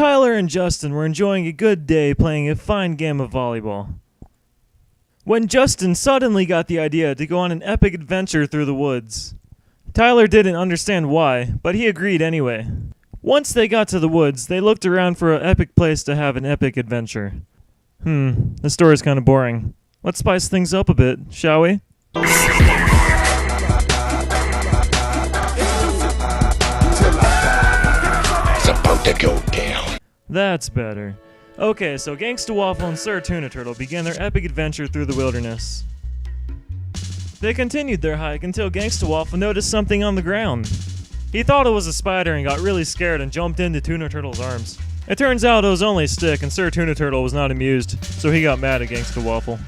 Tyler and Justin were enjoying a good day playing a fine game of volleyball, when Justin suddenly got the idea to go on an epic adventure through the woods. Tyler didn't understand why, but he agreed anyway. Once they got to the woods, they looked around for an epic place to have an epic adventure. The story's kind of boring. Let's spice things up a bit, shall we? It's about to go down. That's better. Okay, so Gangsta Waffle and Sir Tuna Turtle began their epic adventure through the wilderness. They continued their hike until Gangsta Waffle noticed something on the ground. He thought it was a spider and got really scared and jumped into Tuna Turtle's arms. It turns out it was only a stick, and Sir Tuna Turtle was not amused, so he got mad at Gangsta Waffle.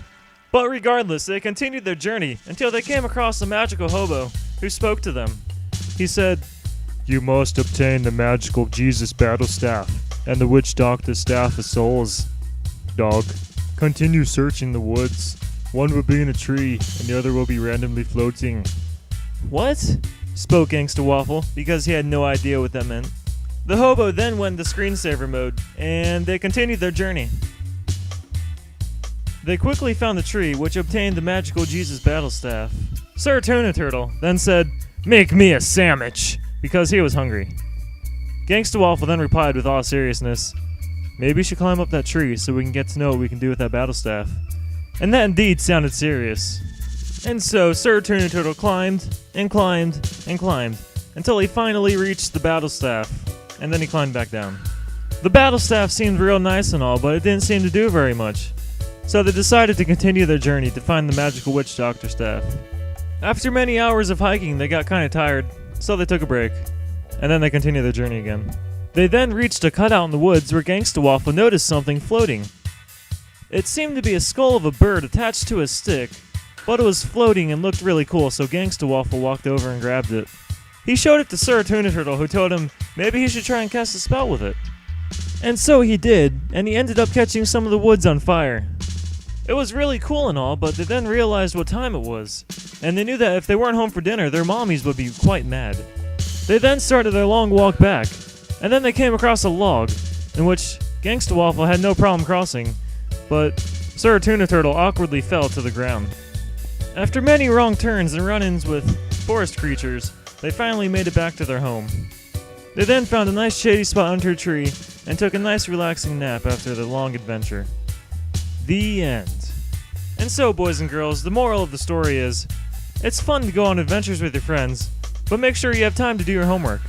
But regardless, they continued their journey until they came across a magical hobo who spoke to them. He said, "You must obtain the magical Jesus battle staff and the witch doctor's staff of souls. Dog, continue searching the woods. One will be in a tree and the other will be randomly floating." "What?" spoke Gangsta Waffle, because he had no idea what that meant. The hobo then went into screensaver mode, and they continued their journey. They quickly found the tree, which obtained the magical Jesus battle staff. Sir Tuna Turtle then said, "Make me a sandwich," because he was hungry. Gangsta Waffle then replied with all seriousness, "Maybe you should climb up that tree so we can get to know what we can do with that battle staff." And that indeed sounded serious. And so Sir Tuna Turtle climbed, and climbed, and climbed, until he finally reached the battle staff, and then he climbed back down. The battle staff seemed real nice and all, but it didn't seem to do very much. So they decided to continue their journey to find the magical witch doctor staff. After many hours of hiking, they got kinda tired, so they took a break. And then they continued their journey again. They then reached a cutout in the woods where Gangsta Waffle noticed something floating. It seemed to be a skull of a bird attached to a stick, but it was floating and looked really cool, so Gangsta Waffle walked over and grabbed it. He showed it to Sir Tuna Turtle, who told him maybe he should try and cast a spell with it. And so he did, and he ended up catching some of the woods on fire. It was really cool and all, but they then realized what time it was, and they knew that if they weren't home for dinner, their mommies would be quite mad. They then started their long walk back, and then they came across a log, in which Gangsta Waffle had no problem crossing, but Sir Tuna Turtle awkwardly fell to the ground. After many wrong turns and run-ins with forest creatures, they finally made it back to their home. They then found a nice shady spot under a tree and took a nice relaxing nap after their long adventure. The end. And so, boys and girls, the moral of the story is, it's fun to go on adventures with your friends, but make sure you have time to do your homework.